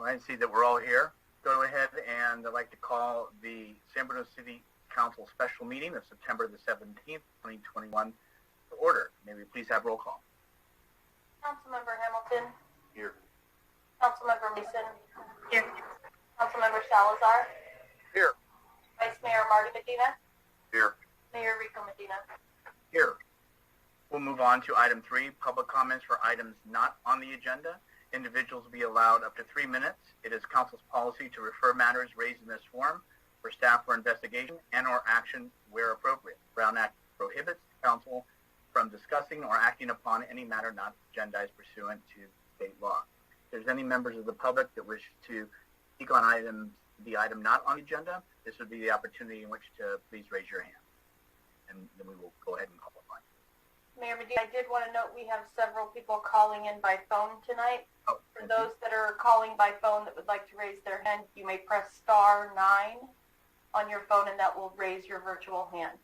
I see that we're all here. Go ahead, and I'd like to call the San Bruno City Council special meeting of September the 17th, 2021 to order. May we please have roll call? Councilmember Hamilton. Here. Councilmember Mason. Here. Councilmember Salazar. Here. Vice Mayor Marty Medina. Here. Mayor Rico Medina. Here. We'll move on to item 3, public comments for items not on the agenda. Individuals will be allowed up to 3 minutes. It is council's policy to refer matters raised in this forum for staff for investigation and or action where appropriate. Brown Act prohibits council from discussing or acting upon any matter not agendized pursuant to state law. If there's any members of the public that wish to speak on the item not on the agenda, this would be the opportunity in which to please raise your hand. And then we will go ahead and call upon you. Mayor Medina, I did want to note we have several people calling in by phone tonight. For those that are calling by phone that would like to raise their hand, you may press *9 on your phone and that will raise your virtual hand.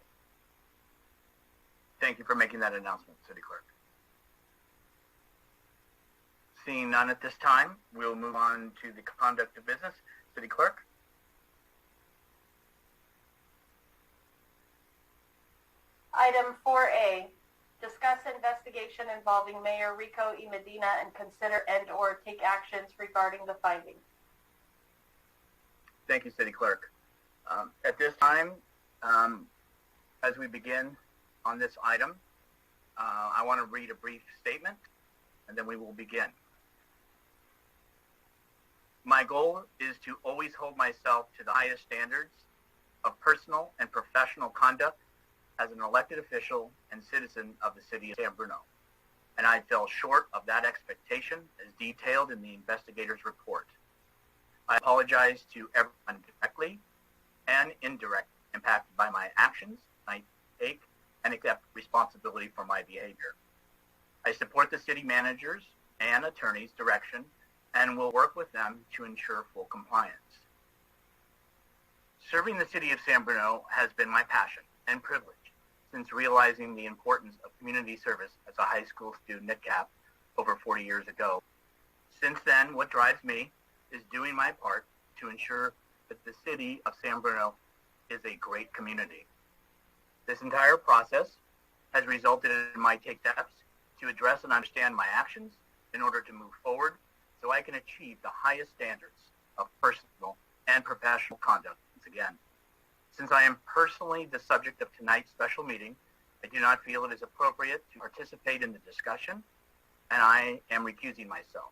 Thank you for making that announcement, City Clerk. Seeing none at this time, we'll move on to the conduct of business. City Clerk? Item 4A, discuss investigation involving Mayor Rico E. Medina and consider and or take actions regarding the findings. Thank you, City Clerk. At this time, as we begin on this item, I want to read a brief statement, and then we will begin. My goal is to always hold myself to the highest standards of personal and professional conduct as an elected official and citizen of the city of San Bruno, and I fell short of that expectation as detailed in the investigator's report. I apologize to everyone directly and indirectly impacted by my actions. I take and accept responsibility for my behavior. I support the city managers and attorneys' direction and will work with them to ensure full compliance. Serving the city of San Bruno has been my passion and privilege since realizing the importance of community service as a high school student at CAP over 40 years ago. Since then, what drives me is doing my part to ensure that the city of San Bruno is a great community. This entire process has resulted in my take steps to address and understand my actions in order to move forward so I can achieve the highest standards of personal and professional conduct once again. Since I am personally the subject of tonight's special meeting, I do not feel it is appropriate to participate in the discussion, and I am recusing myself.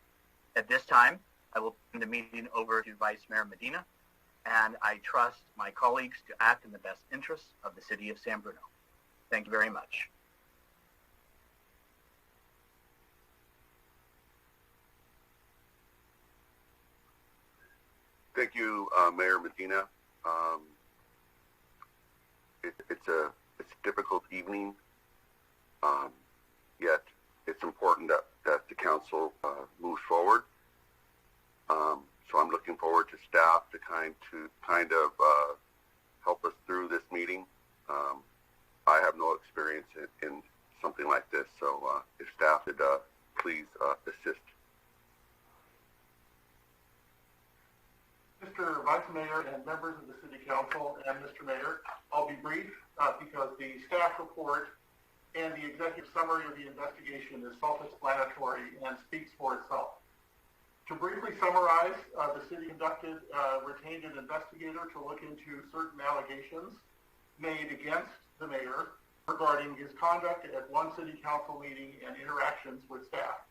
At this time, I will turn the meeting over to Vice Mayor Medina, and I trust my colleagues to act in the best interests of the city of San Bruno. Thank you very much. Thank you, Mayor Medina. It's a difficult evening, yet it's important that the council moves forward. So I'm looking forward to staff to kind of help us through this meeting. I have no experience in something like this, so if staff would please assist. Mr. Vice Mayor and members of the City Council and Mr. Mayor, I'll be brief because the staff report and the executive summary of the investigation is self-explanatory and speaks for itself. To briefly summarize, the city conducted retained an investigator to look into certain allegations made against the mayor regarding his conduct at one city council meeting and interactions with staff.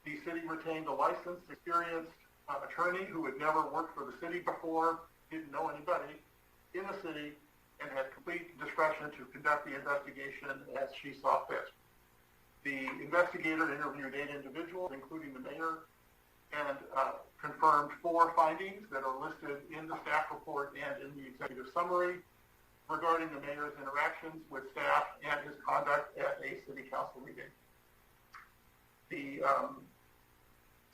The city retained a licensed, experienced attorney who had never worked for the city before, didn't know anybody in the city, and had complete discretion to conduct the investigation as she saw fit. The investigator interviewed 8 individuals, including the mayor, and confirmed 4 findings that are listed in the staff report and in the executive summary regarding the mayor's interactions with staff and his conduct at a city council meeting. The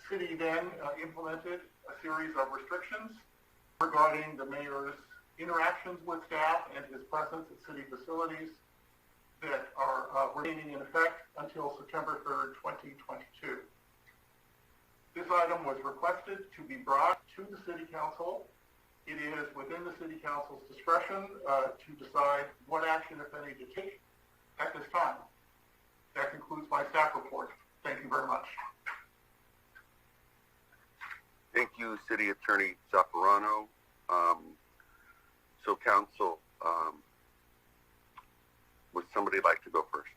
city then implemented a series of restrictions regarding the mayor's interactions with staff and his presence at city facilities that are remaining in effect until September 3rd, 2022. This item was requested to be brought to the City Council. It is within the City Council's discretion to decide what action, if any, to take at this time. That concludes my staff report. Thank you very much. Thank you, City Attorney Zapparano. So, Council, would somebody like to go first?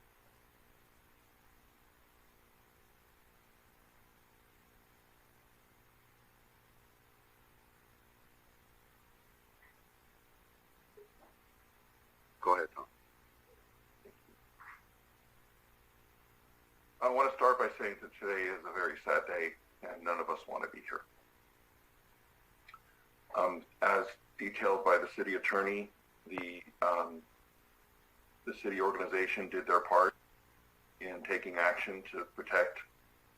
Go ahead, Tom. I want to start by saying that today is a very sad day, and none of us want to be here. As detailed by the city attorney, the city organization did their part in taking action to protect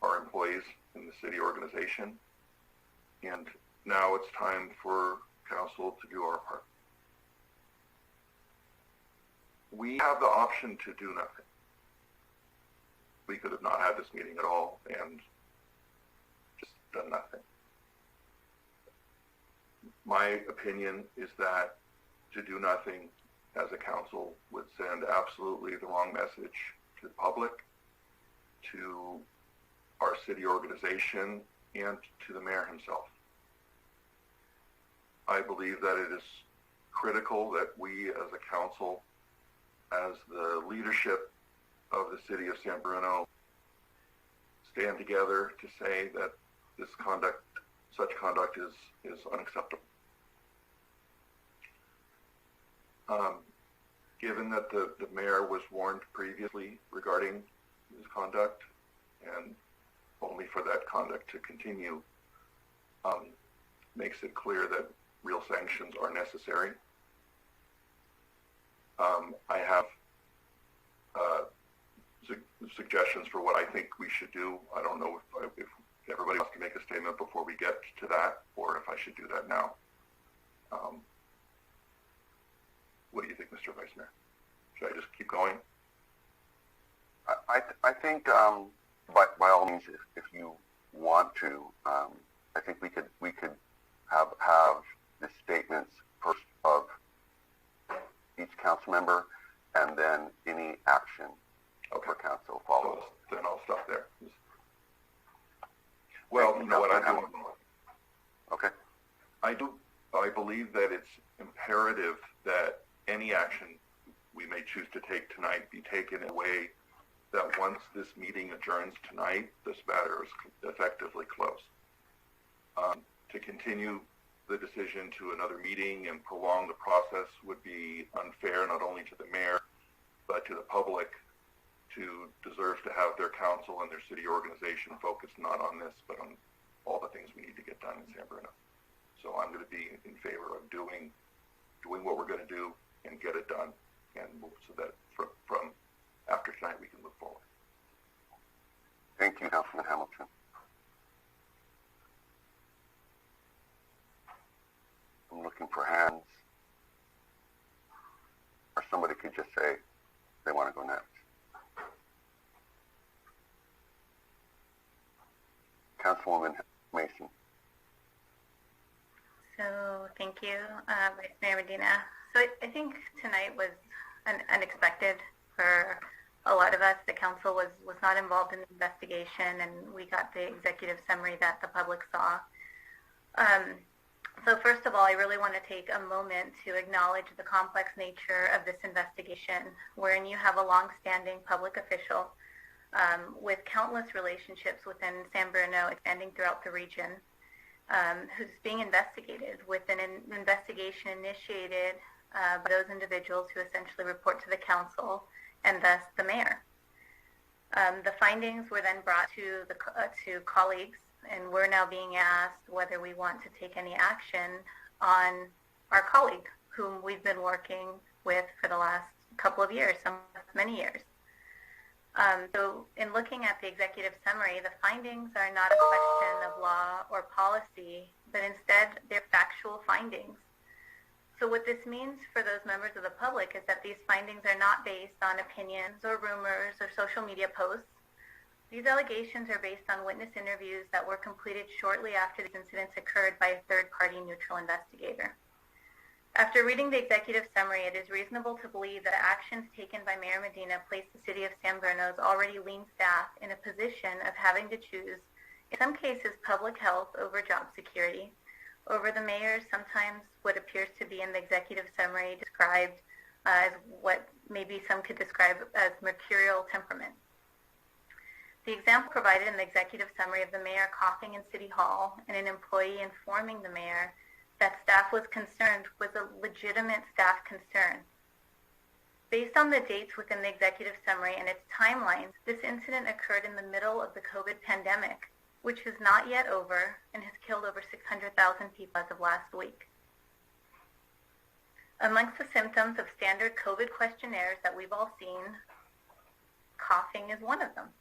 our employees in the city organization, and now it's time for council to do our part. We have the option to do nothing. We could have not had this meeting at all and just done nothing. My opinion is that to do nothing as a council would send absolutely the wrong message to the public, to our city organization, and to the mayor himself. I believe that it is critical that we as a council, as the leadership of the city of San Bruno, stand together to say that this conduct, such conduct is unacceptable. Given that the mayor was warned previously regarding his conduct, and only for that conduct to continue, makes it clear that real sanctions are necessary. I have suggestions for what I think we should do. I don't know if everybody wants to make a statement before we get to that, or if I should do that now. What do you think, Mr. Vice Mayor? Should I just keep going? I think, by all means, if you want to, I think we could have the statements first of each council member, and then any action for council follows. So then I'll stop there. Well, you know what I do. Okay. I believe that it's imperative that any action we may choose to take tonight be taken in a way that once this meeting adjourns tonight, this matter is effectively closed. To continue the decision to another meeting and prolong the process would be unfair not only to the mayor, but to the public, who deserves to have their council and their city organization focused not on this, but on all the things we need to get done in San Bruno. So I'm going to be in favor of doing what we're going to do and get it done, and so that from after tonight we can move forward. Thank you, Councilman Hamilton. I'm looking for hands, or somebody could just say they want to go next. Councilwoman Mason. So thank you, Vice Mayor Medina. So I think tonight was unexpected for a lot of us. The council was not involved in the investigation, and we got the executive summary that the public saw. So first of all, I really want to take a moment to acknowledge the complex nature of this investigation, wherein you have a long-standing public official with countless relationships within San Bruno extending throughout the region, who's being investigated with an investigation initiated by those individuals who essentially report to the council and thus the mayor. The findings were then brought to colleagues, and we're now being asked whether we want to take any action on our colleague, whom we've been working with for the last couple of years, many years. So in looking at the executive summary, the findings are not a question of law or policy, but instead they're factual findings. So what this means for those members of the public is that these findings are not based on opinions or rumors or social media posts. These allegations are based on witness interviews that were completed shortly after these incidents occurred by a third-party neutral investigator. After reading the executive summary, it is reasonable to believe that actions taken by Mayor Medina placed the city of San Bruno's already lean staff in a position of having to choose, in some cases, public health over job security, over the mayor's sometimes what appears to be in the executive summary described as what maybe some could describe as mercurial temperament. The example provided in the executive summary of the mayor coughing in City Hall and an employee informing the mayor that staff was concerned was a legitimate staff concern. Based on the dates within the executive summary and its timelines, this incident occurred in the middle of the COVID pandemic, which is not yet over and has killed over 600,000 people as of last week. Amongst the symptoms of standard COVID questionnaires that we've all seen, coughing is one of them.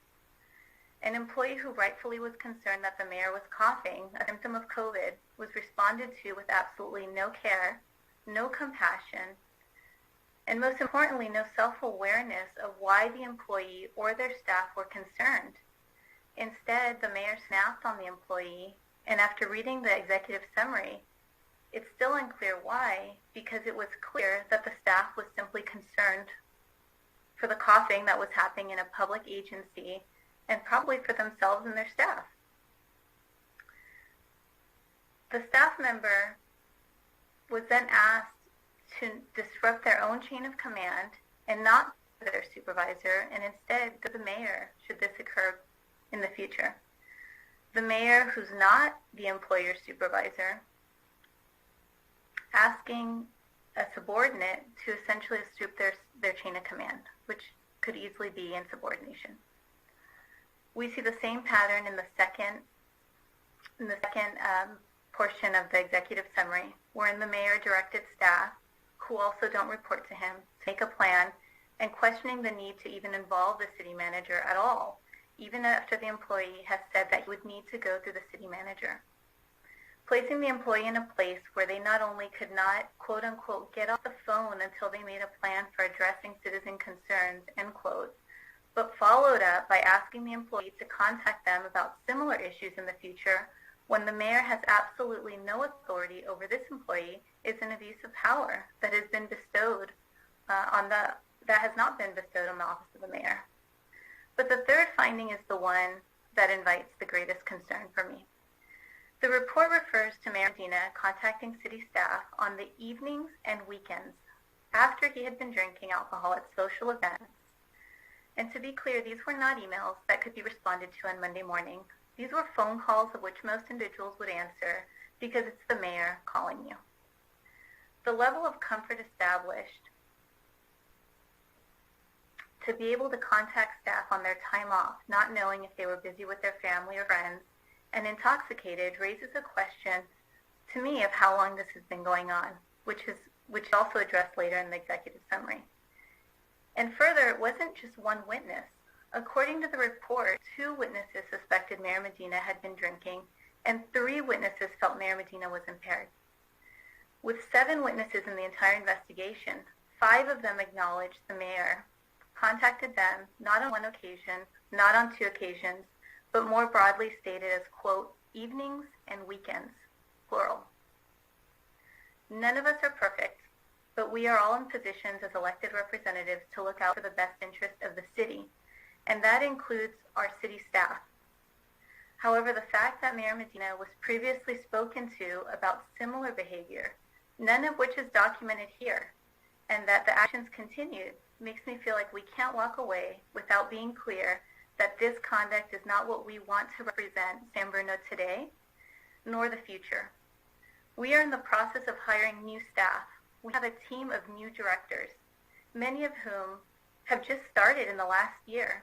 An employee who rightfully was concerned that the mayor was coughing, a symptom of COVID, was responded to with absolutely no care, no compassion, and most importantly, no self-awareness of why the employee or their staff were concerned. Instead, the mayor snapped on the employee, and after reading the executive summary, it's still unclear why, because it was clear that the staff was simply concerned for the coughing that was happening in a public agency and probably for themselves and their staff. The staff member was then asked to disrupt their own chain of command and not their supervisor, and instead go to the mayor should this occur in the future. The mayor, who's not the employer's supervisor, asking a subordinate to essentially usurp their chain of command, which could easily be insubordination. We see the same pattern in the second portion of the executive summary, wherein the mayor directed staff, who also don't report to him, to make a plan and questioning the need to even involve the city manager at all, even after the employee has said that he would need to go through the city manager. Placing the employee in a place where they not only could not, quote unquote, get off the phone until they made a plan for addressing citizen concerns, end quote, but followed up by asking the employee to contact them about similar issues in the future when the mayor has absolutely no authority over this employee is an abuse of power that has been bestowed that has not been bestowed on the office of the mayor. But the third finding is the one that invites the greatest concern for me. The report refers to Mayor Medina contacting city staff on the evenings and weekends after he had been drinking alcohol at social events. And to be clear, these were not emails that could be responded to on Monday morning. These were phone calls of which most individuals would answer because it's the mayor calling you. The level of comfort established to be able to contact staff on their time off, not knowing if they were busy with their family or friends, and intoxicated raises a question to me of how long this has been going on, which is also addressed later in the executive summary. And further, it wasn't just one witness. According to the report, 2 witnesses suspected Mayor Medina had been drinking, and 3 witnesses felt Mayor Medina was impaired. With 7 witnesses in the entire investigation, 5 of them acknowledged the mayor contacted them not on one occasion, not on 2 occasions, but more broadly stated as, quote, evenings and weekends, plural. None of us are perfect, but we are all in positions as elected representatives to look out for the best interest of the city, and that includes our city staff. However, the fact that Mayor Medina was previously spoken to about similar behavior, none of which is documented here, and that the actions continued, makes me feel like we can't walk away without being clear that this conduct is not what we want to represent San Bruno today, nor the future. We are in the process of hiring new staff. We have a team of new directors, many of whom have just started in the last year.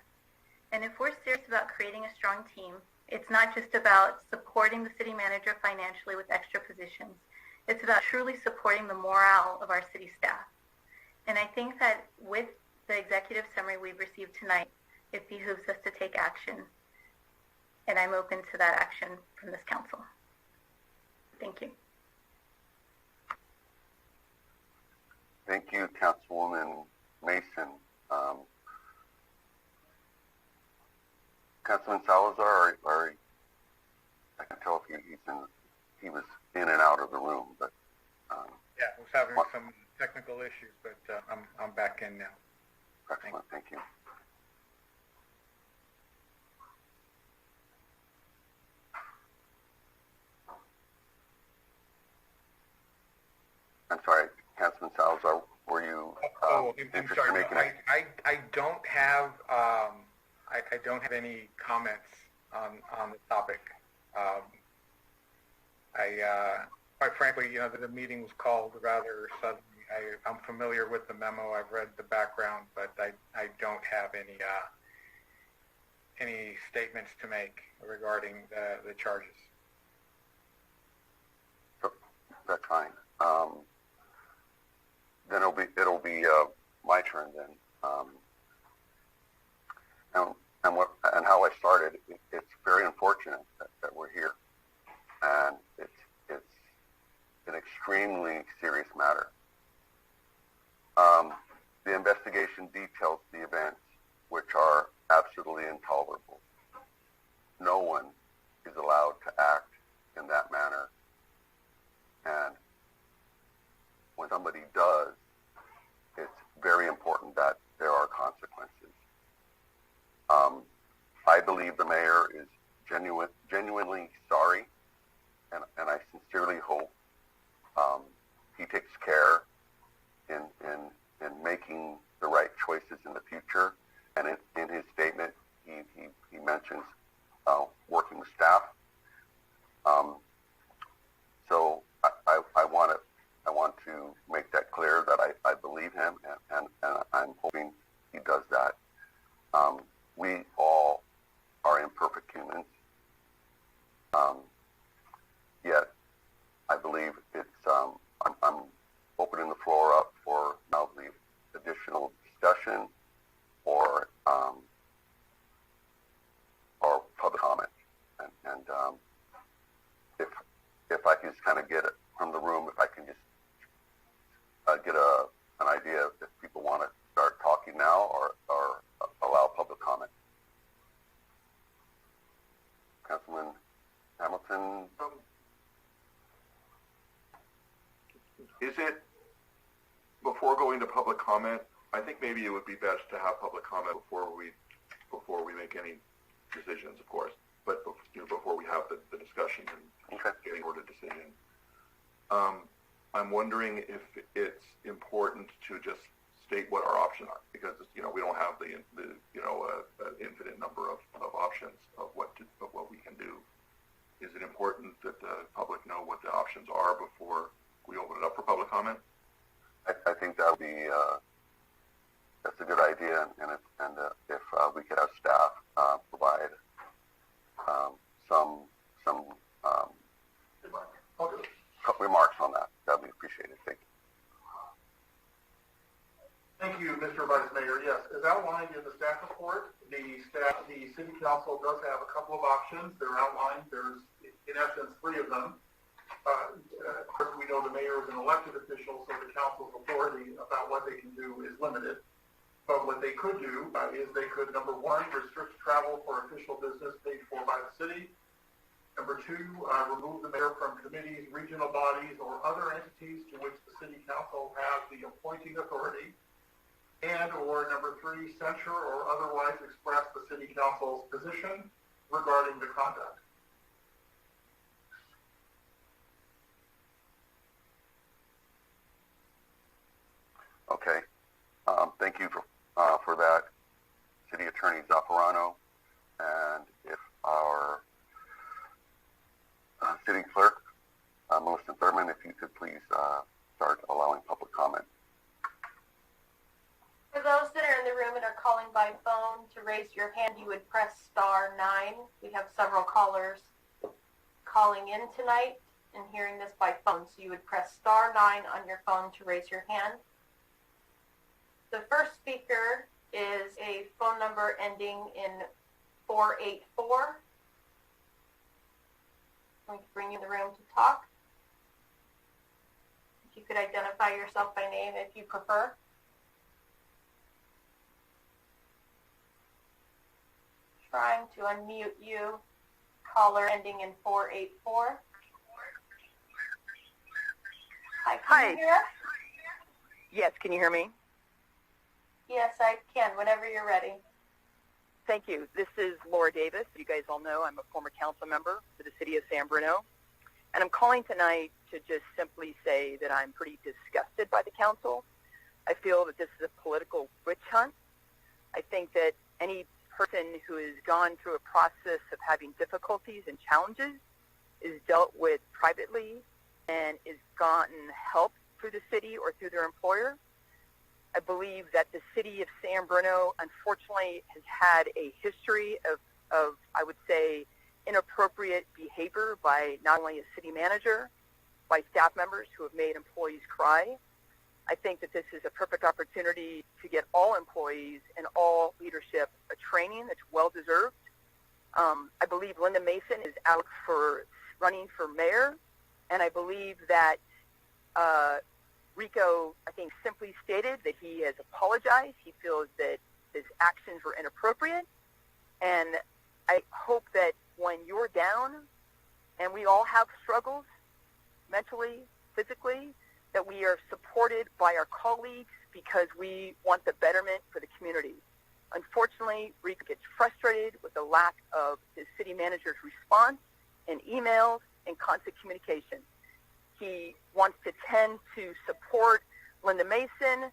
And if we're serious about creating a strong team, it's not just about supporting the city manager financially with extra positions. It's about truly supporting the morale of our city staff. And I think that with the executive summary we've received tonight, it behooves us to take action. And I'm open to that action from this council. Thank you. Thank you, Councilwoman Mason. Councilman Salazar, I can tell if he was in and out of the room, but yeah, I was having some technical issues, but I'm back in now. Excellent, thank you. I'm sorry, Councilman Salazar, were you I'm interested sorry. in making I don't have I don't have any comments on the topic. Quite frankly, the meeting was called rather suddenly. I'm familiar with the memo. I've read the background, but I don't have any statements to make regarding the charges. That's fine. Then it'll be my turn then. And how I started, it's very unfortunate that we're here, and it's an extremely serious matter. The investigation details the events, which are absolutely intolerable. No one is allowed to act in that manner, and when somebody does, it's very important that there are consequences. I believe the mayor is genuinely sorry, and I sincerely hope he takes care in making the right choices in the future. And in his statement, he mentions working with staff. So I want to make that clear that I believe him, and I'm hoping he does that. We all are imperfect humans, yet I believe it's. I'm opening the floor up for now the additional discussion or public comment, and if I can just kind of get it from the room, if I can just get an idea if people want to start talking now or allow public comment. Councilman Hamilton? Is it, before going to public comment, I think maybe it would be best to have public comment before we make any decisions, of course, but before we have the discussion and getting ordered decision. I'm wondering if it's important to just state what our options are, because we don't have the infinite number of options of what we can do. Is it important that the public know what the options are before we open it up for public comment? I think that would be that's a good idea, and if we could have staff provide some remarks on that, that'd be appreciated. Thank you. Thank you, Mr. Vice Mayor. Yes, as outlined in the staff report, the City Council does have a couple of options. They're outlined. There's, in essence, 3 of them. Of course, we know the mayor is an elected official, so the council's authority about what they can do is limited. But what they could do is they could, number 1, restrict travel for official business paid for by the city. Number 2, remove the mayor from committees, regional bodies, or other entities to which the City Council has the appointing authority. And or number 3, censure or otherwise express the City Council's position regarding the conduct. Okay. Thank you for that, City Attorney Zaffarano. And if our City Clerk, Melissa Thurman, if you could please start allowing public comment. For those that are in the room and are calling by phone, to raise your hand, you would press star 9. We have several callers calling in tonight and hearing this by phone, so you would press star 9 on your phone to raise your hand. The first speaker is a phone number ending in 484. I'm going to bring you in the room to talk. If you could identify yourself by name if you prefer. trying to unmute you. Caller ending in 484. Hi, can you hear us? Yes, can you hear me? Yes, I can, whenever you're ready. Thank you. This is Laura Davis. You guys all know I'm a former council member for the city of San Bruno. And I'm calling tonight to just simply say that I'm pretty disgusted by the council. I feel that this is a political witch hunt. I think that any person who has gone through a process of having difficulties and challenges is dealt with privately and is gotten help through the city or through their employer. I believe that the city of San Bruno, unfortunately, has had a history of I would say, inappropriate behavior by not only a city manager, by staff members who have made employees cry. I think that this is a perfect opportunity to get all employees and all leadership a training that's well-deserved. I believe Linda Mason is out for running for mayor, and I believe that Rico, I think, simply stated that he has apologized. He feels that his actions were inappropriate, and I hope that when you're down, and we all have struggles mentally, physically, that we are supported by our colleagues because we want the betterment for the community. Unfortunately, Rico gets frustrated with the lack of his city manager's response in emails and constant communication. He wants to tend to support Linda Mason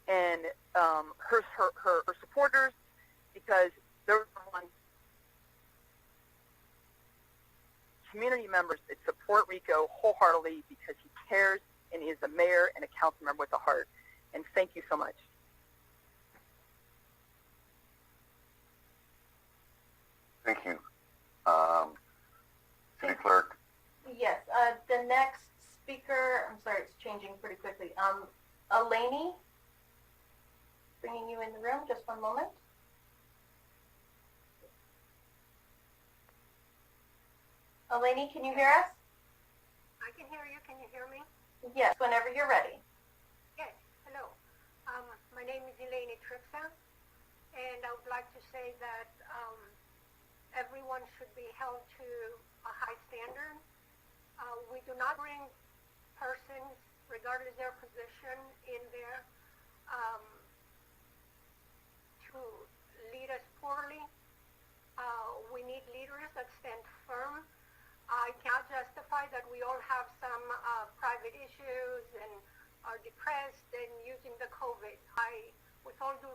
and her supporters because they're the ones, community members that support Rico wholeheartedly because he cares and he is a mayor and a council member with a heart. And thank you so much. Thank you. City Clerk. Yes, the next speaker, I'm sorry, it's changing pretty quickly. Eleni, bringing you in the room, just one moment. Eleni, can you hear us? I can hear you. Can you hear me? Yes, whenever you're ready. Yes. Hello. My name is Eleni Tripsa, and I would like to say that everyone should be held to a high standard. We do not bring persons, regardless of their position, in there to lead us poorly. We need leaders that stand firm. I cannot justify that we all have some private issues and are depressed and using the COVID. With all due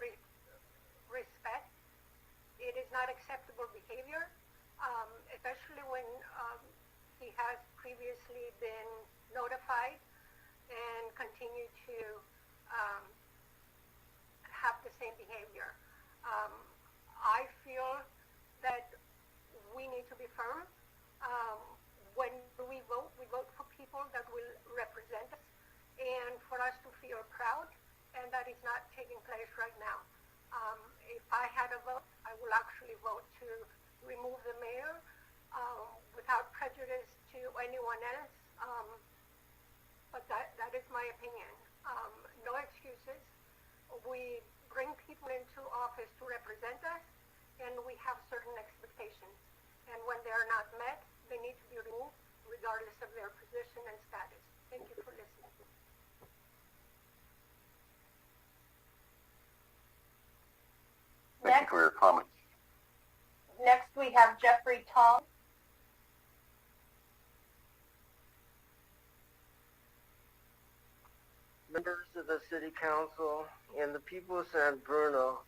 respect, it is not acceptable behavior, especially when he has previously been notified and continue to have the same behavior. I feel that we need to be firm. When we vote for people that will represent us and for us to feel proud, and that is not taking place right now. If I had a vote, I will actually vote to remove the mayor without prejudice to anyone else, but that is my opinion. No excuses. We bring people into office to represent us, and we have certain expectations. And when they are not met, they need to be removed, regardless of their position and status. Thank you for listening. Thank you for your comments. Next, we have Jeffrey Tong. Members of the City Council and the people of San Bruno,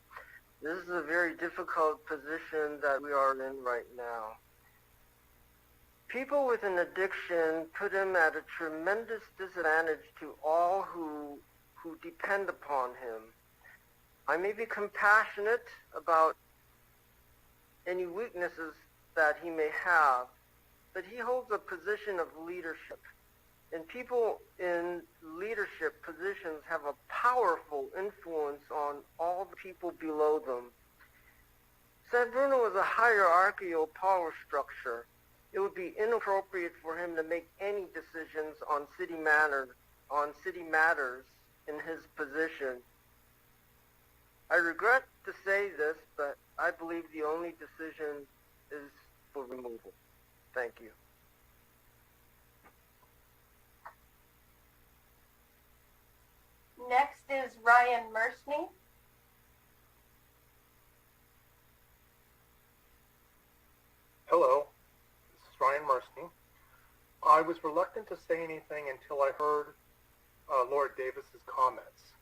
this is a very difficult position that we are in right now. People with an addiction put him at a tremendous disadvantage to all who depend upon him. I may be compassionate about any weaknesses that he may have, but he holds a position of leadership. And people in leadership positions have a powerful influence on all the people below them. San Bruno is a hierarchical power structure. It would be inappropriate for him to make any decisions on city matters in his position. I regret to say this, but I believe the only decision is for removal. Thank you. Next is Ryan Mersney. Hello, this is Ryan Mersney. I was reluctant to say anything until I heard Lord Davis's comments.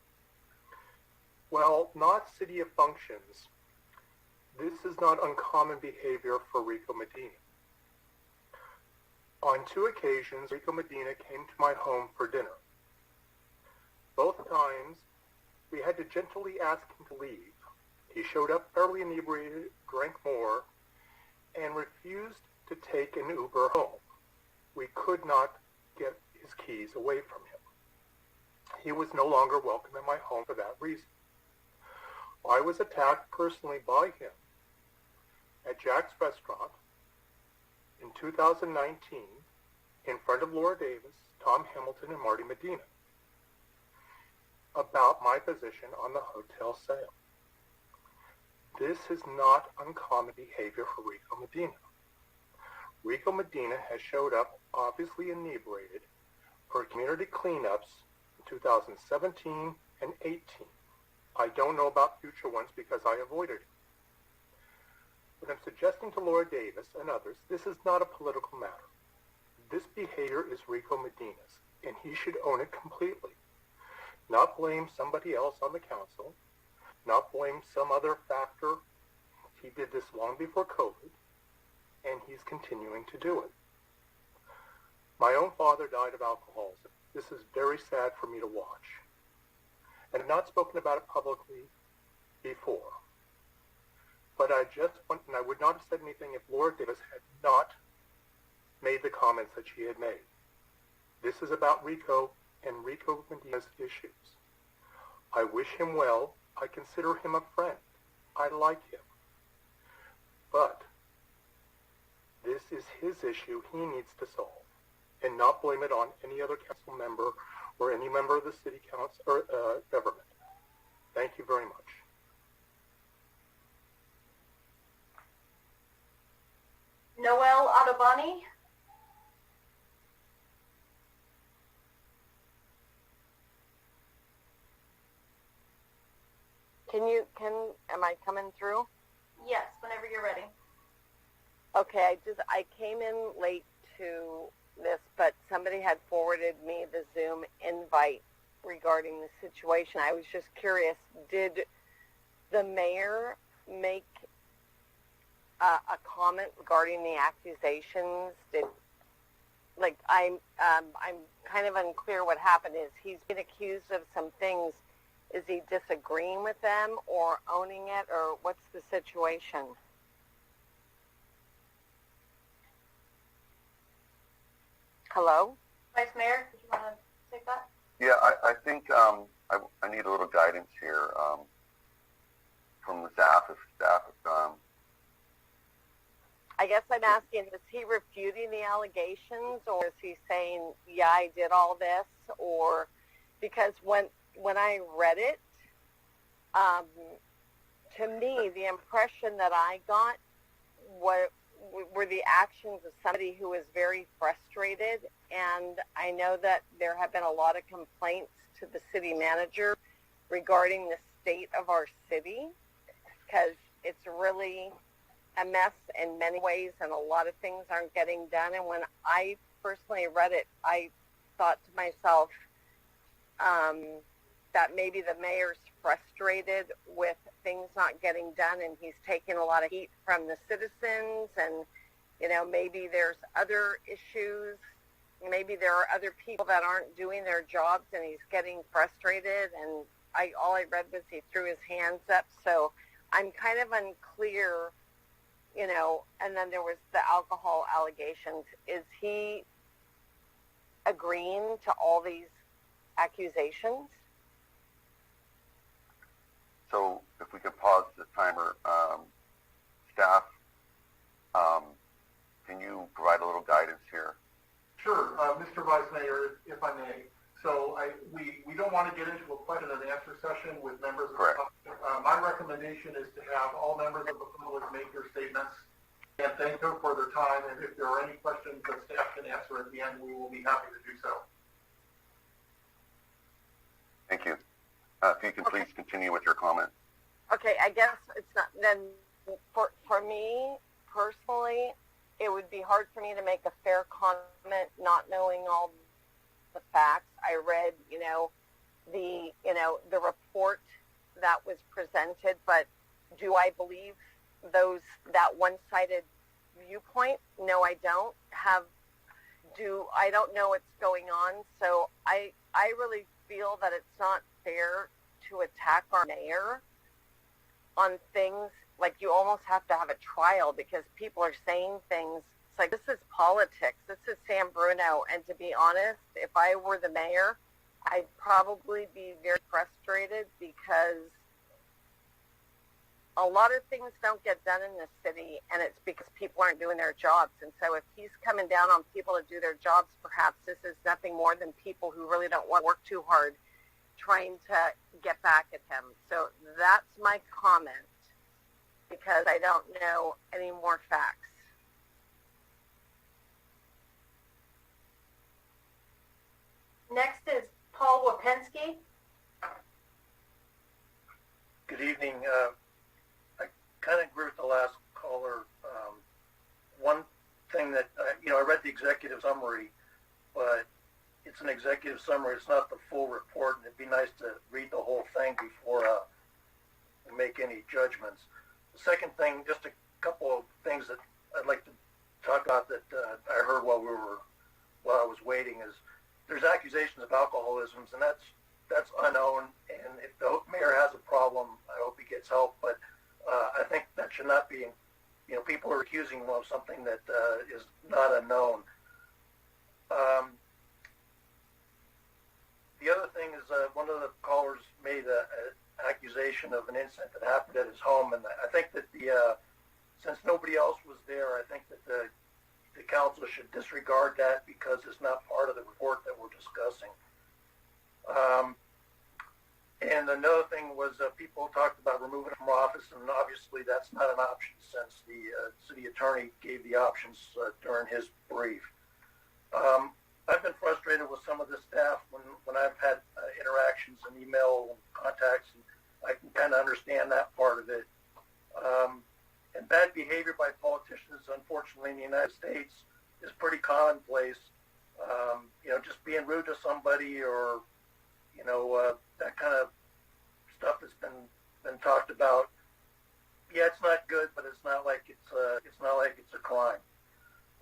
While not city of functions, this is not uncommon behavior for Rico Medina. On 2 occasions, Rico Medina came to my home for dinner. Both times, we had to gently ask him to leave. He showed up fairly inebriated, drank more, and refused to take an Uber home. We could not get his keys away from him. He was no longer welcome in my home for that reason. I was attacked personally by him at Jack's Restaurant in 2019 in front of Laura Davis, Tom Hamilton, and Marty Medina about my position on the hotel sale. This is not uncommon behavior for Rico Medina. Rico Medina has showed up obviously inebriated for community cleanups in 2017 and 18. I don't know about future ones because I avoided it. But I'm suggesting to Laura Davis and others, this is not a political matter. This behavior is Rico Medina's, and he should own it completely. Not blame somebody else on the council, not blame some other factor. He did this long before COVID, and he's continuing to do it. My own father died of alcoholism. This is very sad for me to watch. And I've not spoken about it publicly before. But I just want, and I would not have said anything if Laura Davis had not made the comments that she had made. This is about Rico and Rico Medina's issues. I wish him well. I consider him a friend. I like him. But this is his issue he needs to solve, and not blame it on any other council member or any member of the city council or government. Thank you very much. Noel Ottoboni. Am I coming through? Yes, whenever you're ready. Okay, I came in late to this, but somebody had forwarded me the Zoom invite regarding the situation. I was just curious, did the mayor make a comment regarding the accusations? I'm kind of unclear what happened. Is he's been accused of some things? Is he disagreeing with them or owning it, or what's the situation? Hello? Vice Mayor, did you want to take that? Yeah, I think I need a little guidance here from the staff. I guess I'm asking, is he refuting the allegations, or is he saying, yeah, I did all this? Or because when I read it, to me, the impression that I got were the actions of somebody who is very frustrated. And I know that there have been a lot of complaints to the city manager regarding the state of our city, because it's really a mess in many ways, and a lot of things aren't getting done. And when I personally read it, I thought to myself that maybe the mayor's frustrated with things not getting done, and he's taking a lot of heat from the citizens, and maybe there's other issues. Maybe there are other people that aren't doing their jobs, and he's getting frustrated. And all I read was he threw his hands up. So I'm kind of unclear, and then there was the alcohol allegations. Is he agreeing to all these accusations? So if we could pause the timer, staff, can you provide a little guidance here? Sure, Mr. Vice Mayor, if I may. So we don't want to get into a question and answer session with members of the public. My recommendation recommendation is to have all members of the public make their statements and thank them for their time. And if there are any questions that staff can answer at the end, we will be happy to do so. Thank you. If you can please continue with your comment. Okay, I guess it's not, then for me personally, it would be hard for me to make a fair comment not knowing all the facts. I read, the report that was presented, but do I believe that one-sided viewpoint? No, I don't. I don't know what's going on, so I really feel that it's not fair to attack our mayor on things. Like, you almost have to have a trial because people are saying things. It's like, this is politics. This is San Bruno. And to be honest, if I were the mayor, I'd probably be very frustrated because a lot of things don't get done in this city, and it's because people aren't doing their jobs. And so if he's coming down on people to do their jobs, perhaps this is nothing more than people who really don't want to work too hard trying to get back at him. So that's my comment, because I don't know any more facts. Next is Paul Wapinski. Good evening. I kind of agree with the last caller. One thing that, I read the executive summary, but it's an executive summary. It's not the full report, and it'd be nice to read the whole thing before we make any judgments. The second thing, just a couple of things that I'd like to talk about that I heard while I was waiting is there's accusations of alcoholism, and that's unknown. And if the mayor has a problem, I hope he gets help. But I think that should not be. People are accusing him of something that is not unknown. The other thing is one of the callers made an accusation of an incident that happened at his home, and I think that since nobody else was there, I think that the council should disregard that because it's not part of the report that we're discussing. And another thing was people talked about removing him from office, and obviously that's not an option since the city attorney gave the options during his brief. I've been frustrated with some of the staff when I've had interactions and email contacts, and I can kind of understand that part of it. And bad behavior by politicians, unfortunately, in the United States is pretty commonplace. Just being rude to somebody or, that kind of stuff that's been talked about. Yeah, it's not good, but it's not like it's a crime.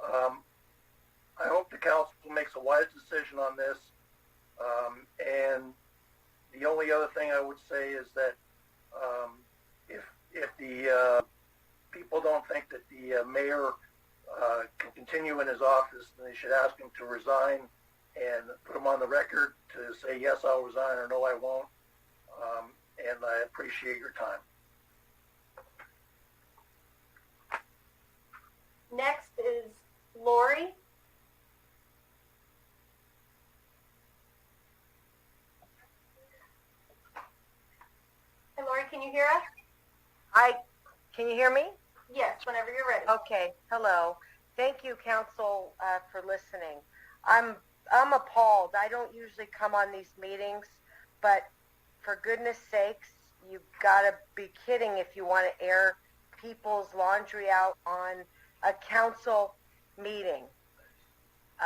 I hope the council makes a wise decision on this. And the only other thing I would say is that if the people don't think that the mayor can continue in his office, then they should ask him to resign and put him on the record to say, yes, I'll resign, or no, I won't. And I appreciate your time. Next is Lori. Hey, Lori, can you hear us? Can you hear me? Yes, whenever you're ready. Okay. Hello. Thank you, council, for listening. I'm appalled. I don't usually come on these meetings, but for goodness sakes, you've got to be kidding if you want to air people's laundry out on a council meeting.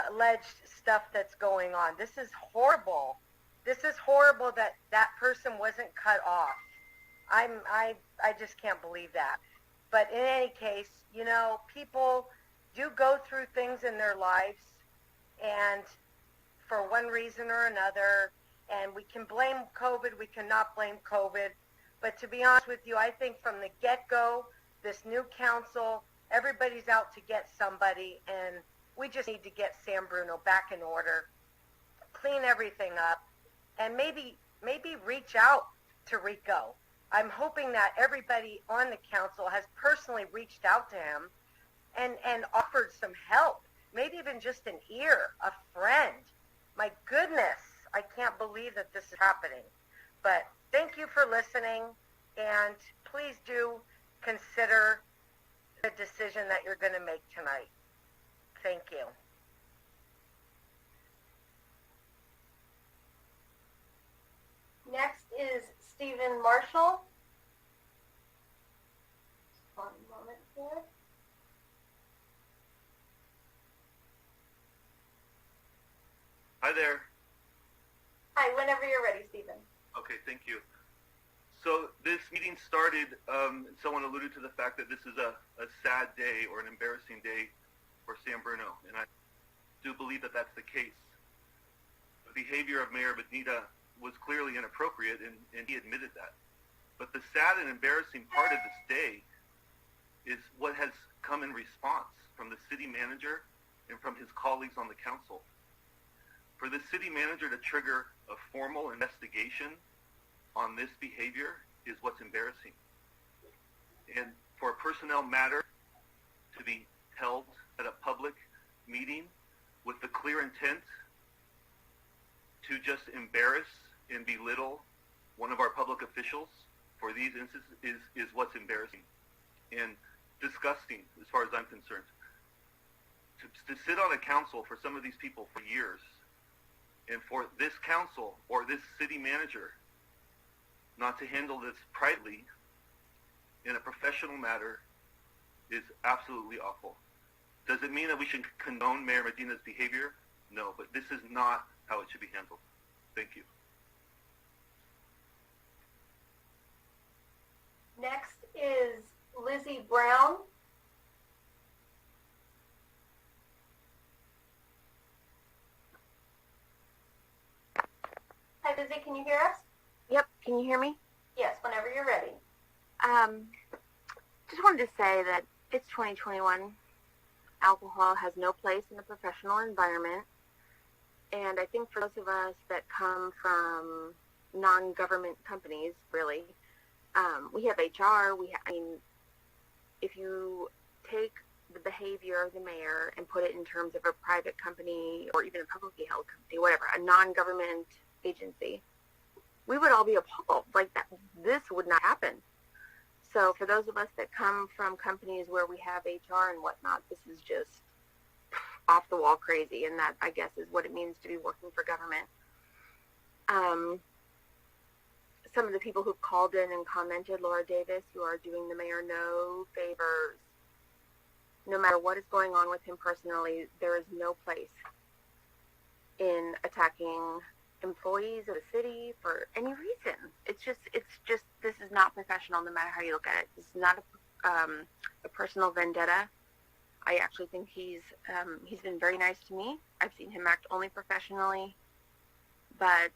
Alleged stuff that's going on. This is horrible. This is horrible that person wasn't cut off. I just can't believe that. But in any case, people do go through things in their lives, and for one reason or another, and we can blame COVID, we cannot blame COVID. But to be honest with you, I think from the get-go, this new council, everybody's out to get somebody, and we just need to get San Bruno back in order, clean everything up, and maybe reach out to Rico. I'm hoping that everybody on the council has personally reached out to him and offered some help, maybe even just an ear, a friend. My goodness, I can't believe that this is happening. But thank you for listening, And please do consider the decision that you're going to make tonight. Thank you. Next is Stephen Marshall. One moment here. Hi there. Hi, whenever you're ready, Stephen. Okay, thank you. So this meeting started, someone alluded to the fact that this is a sad day or an embarrassing day for San Bruno, and I do believe that that's the case. The behavior of Mayor Medina was clearly inappropriate, and he admitted that. But the sad and embarrassing part of this day is what has come in response from the city manager and from his colleagues on the council. For the city manager to trigger a formal investigation on this behavior is what's embarrassing. And for a personnel matter to be held at a public meeting with the clear intent to just embarrass and belittle one of our public officials for these instances is what's embarrassing and disgusting as far as I'm concerned. To sit on a council for some of these people for years, and for this council or this city manager not to handle this privately in a professional matter is absolutely awful. Does it mean that we should condone Mayor Medina's behavior? No, but this is not how it should be handled. Thank you. Next is Lizzie Brown. Hi, Lizzie, can you hear us? Yep, can you hear me? Yes, whenever you're ready. Just wanted to say that it's 2021. Alcohol has no place in a professional environment. And I think for those of us that come from non-government companies, really, we have HR. If you take the behavior of the mayor and put it in terms of a private company or even a publicly held company, whatever, a non-government agency, we would all be appalled. Like that, this would not happen. So for those of us that come from companies where we have HR and whatnot, this is just off the wall crazy, and that, I guess, is what it means to be working for government. Some of the people who've called in and commented, Laura Davis, you are doing the mayor no favors. No matter what is going on with him personally, there is no place in attacking employees of the city for any reason. It's just this is not professional, no matter how you look at it. This is not a personal vendetta. I actually think he's been very nice to me. I've seen him act only professionally. But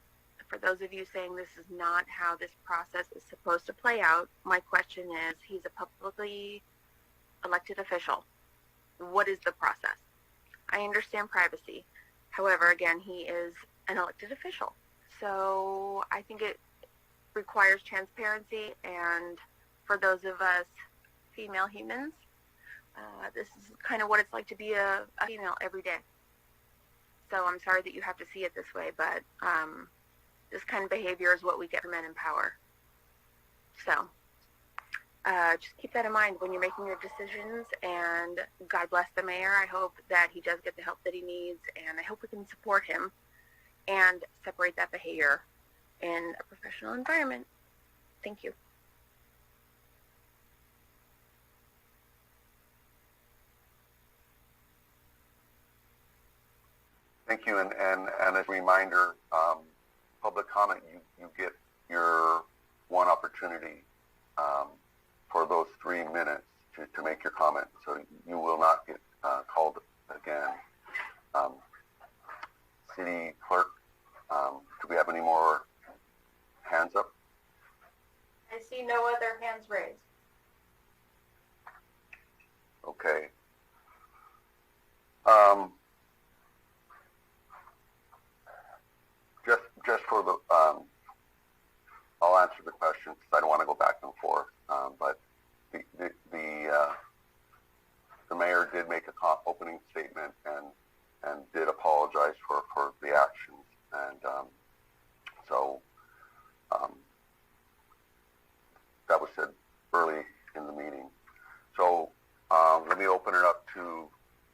for those of you saying this is not how this process is supposed to play out, my question is, he's a publicly elected official. What is the process? I understand privacy. However, again, he is an elected official. So I think it requires transparency, and for those of us female humans, this is kind of what it's like to be a female every day. So I'm sorry that you have to see it this way, but this kind of behavior is what we get from men in power. So just keep that in mind when you're making your decisions, and God bless the mayor. I hope that he does get the help that he needs, and I hope we can support him and separate that behavior in a professional environment. Thank you. Thank you, and as a reminder, public comment, you get your one opportunity for those 3 minutes to make your comment, so you will not get called again. City Clerk, do we have any more hands up? I see no other hands raised. Okay. Just for the, I'll answer the question because I don't want to go back and forth. But the mayor did make a opening statement and did apologize for the actions, and so that let me open it up to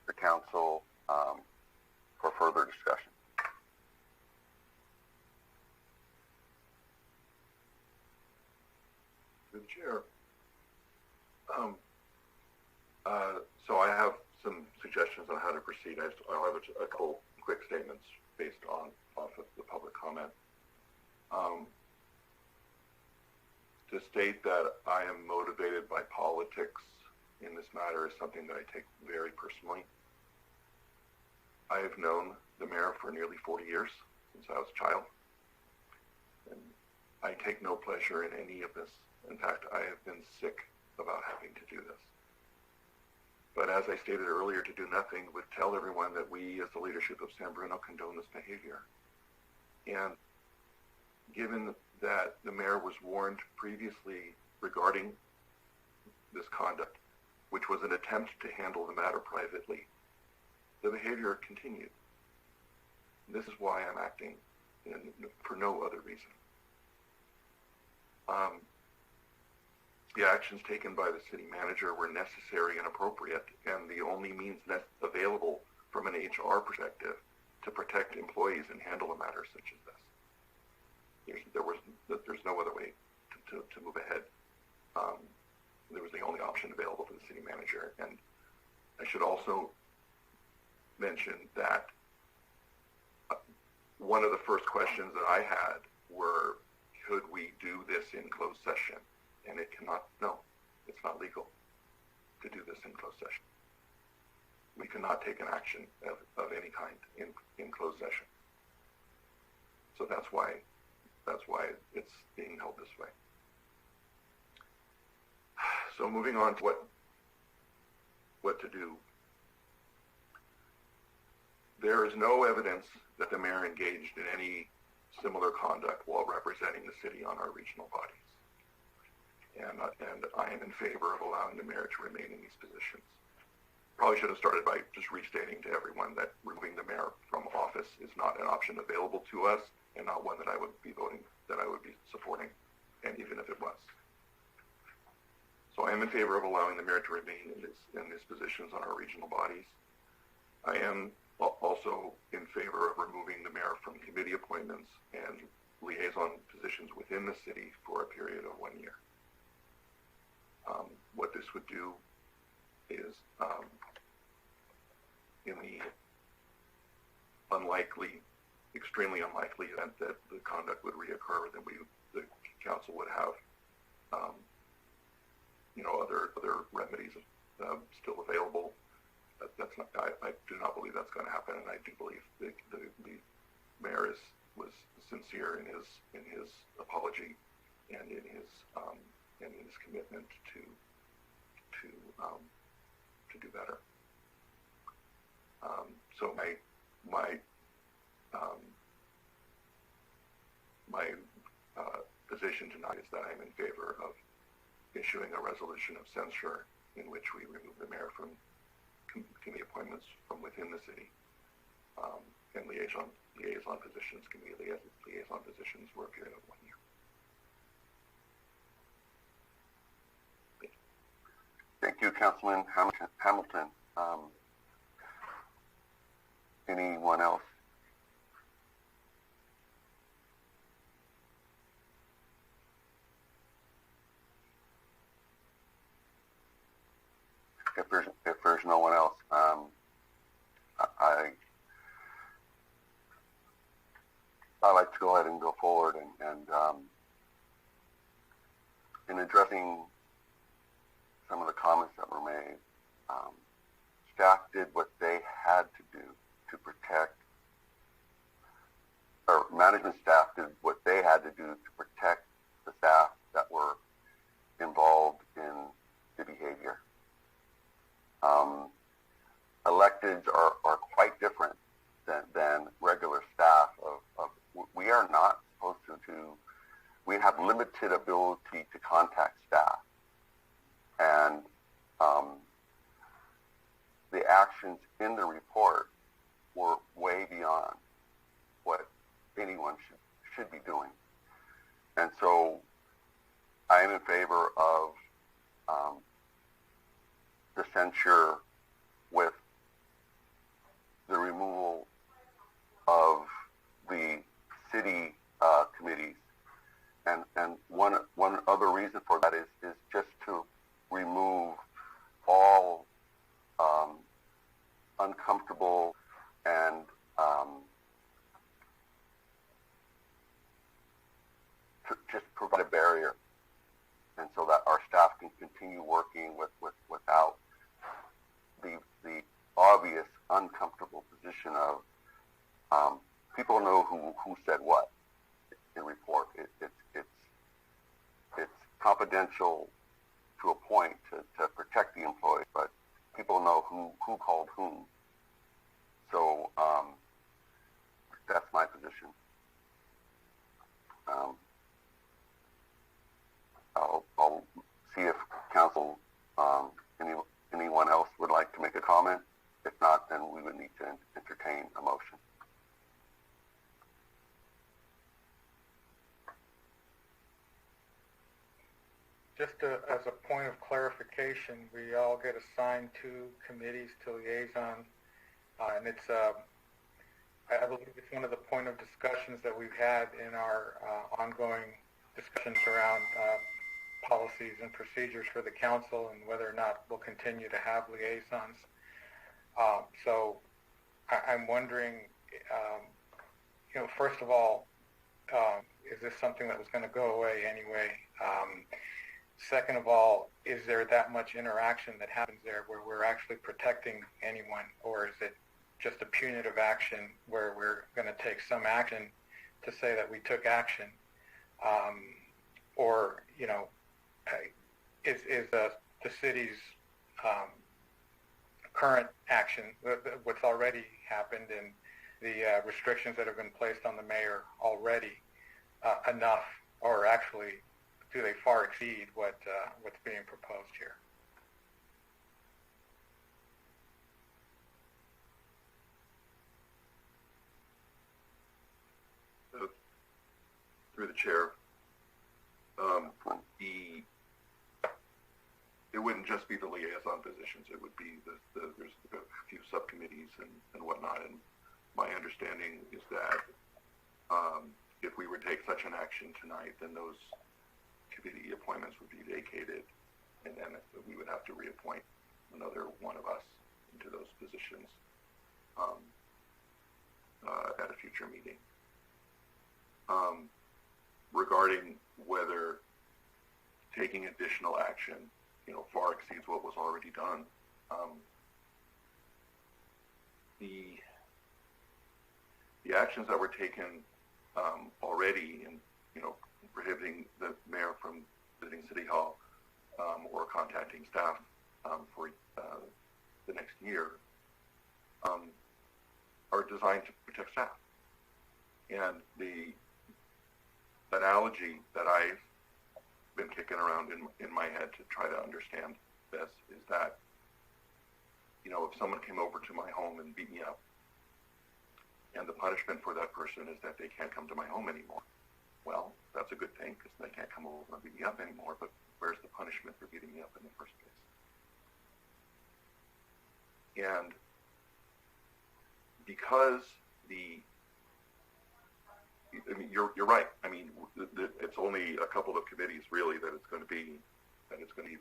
the council for further discussion. Through the chair. So I have some suggestions on how to proceed. I'll have a couple quick statements based off of the public comment. To state that I am motivated by politics in this matter is something that I take very personally. I have known the mayor for nearly 40 years, since I was a child, and I take no pleasure in any of this. In fact, I have been sick about having to do this. But as I stated earlier, to do nothing would tell everyone that we, as the leadership of San Bruno, condone this behavior. And given that the mayor was warned previously regarding this conduct, which was an attempt to handle the matter privately, the behavior continued. This is why I'm acting, for no other reason. The actions taken by the city manager were necessary and appropriate, and the only means available from an HR perspective to protect employees and handle a matter such as this. There's no other way to move ahead. There was the only option available for the city manager. And I should also mention that one of the first questions that I had were, could we do this in closed session? And it cannot, no, it's not legal to do this in closed session. We cannot take an action of any kind in closed session. So that's why it's being held this way. So moving on to what to do. There is no evidence that the mayor engaged in any similar conduct while representing the city on our regional bodies. And I am in favor of allowing the mayor to remain in these positions. Probably should have started by just restating to everyone that removing the mayor from office is not an option available to us, and not one that I would be supporting, and even if it was. So I am in favor of allowing the mayor to remain in his positions on our regional bodies. I am also in favor of removing the mayor from committee appointments and liaison positions within the city for a period of 1 year. What this would do is, in the extremely unlikely event that the conduct would reoccur, then the council would have, other remedies still available. That's not. I do not believe that's going to happen, and I do believe the mayor was sincere in his apology and in his commitment to do better. So my position tonight is that I'm in favor of issuing a resolution of censure in which we remove the mayor from committee appointments from within the city, and liaison positions can be liaison positions for a period of 1 year. Thank you, Councilman Hamilton. Anyone else? If there's no one else, I like to go ahead and go forward and in addressing some of the comments that were made. Staff did what they had to do to protect, or management staff did what they had to do to protect the staff that were involved in the behavior. Electeds are quite different than regular staff. We are not supposed to, we have limited ability to contact staff. And the actions in the report were way beyond what anyone should be doing. And so I am in favor of the censure with the removal of the city committees. And one other reason for that is just to remove all uncomfortable and to just provide a barrier, and so that our staff can continue working without the obvious uncomfortable position of people know who said what in report. It's confidential to a point to protect the employee, but people know who called whom. So that's my position. I'll see if council, anyone else would like to make a comment. If not, then we would need to entertain a motion. Just as a point of clarification, we all get assigned 2 committees to liaison, and it's I believe it's one of the point of discussions that we've had in our ongoing discussions around policies and procedures for the council and whether or not we'll continue to have liaisons. So I'm wondering, first of all, is this something that was going to go away anyway? Second of all, is there that much interaction that happens there where we're actually protecting anyone, or is it just a punitive action where we're going to take some action to say that we took action? Or, is the city's current action, what's already happened and the restrictions that have been placed on the mayor already enough, or actually do they far exceed what's being proposed here? Through the chair, it wouldn't just be the liaison positions. It would be there's a few subcommittees and whatnot. And my understanding is that if we were to take such an action tonight, then those committee appointments would be vacated, and then we would have to reappoint another one of us into those positions at a future meeting. Regarding whether taking additional action, far exceeds what was already done, the actions that were taken already in, prohibiting the mayor from visiting City Hall or contacting staff for the next year are designed to protect staff. And the analogy that I've been kicking around in my head to try to understand this is that, if someone came over to my home and beat me up, and the punishment for that person is that they can't come to my home anymore, well, that's a good thing because they can't come over and beat me up anymore, but where's the punishment for beating me up in the first place? And because you're right. I mean, it's only a couple of committees really that it's going to be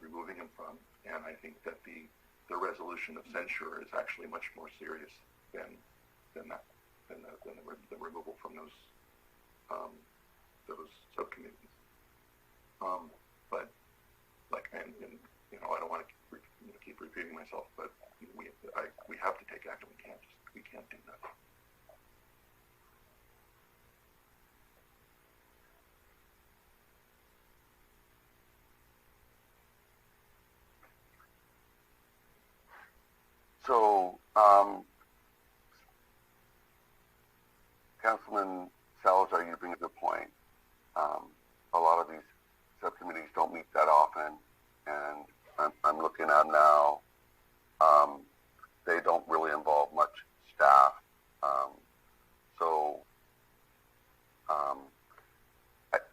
removing him from, and I think that the resolution of censure is actually much more serious than the removal from those subcommittees. But and I don't want to keep repeating myself, but we have to take action. We can't do that. So, Councilman Salazar, you bring a good point. A lot of these subcommittees don't meet that often, and I'm looking at now, they don't really involve much staff.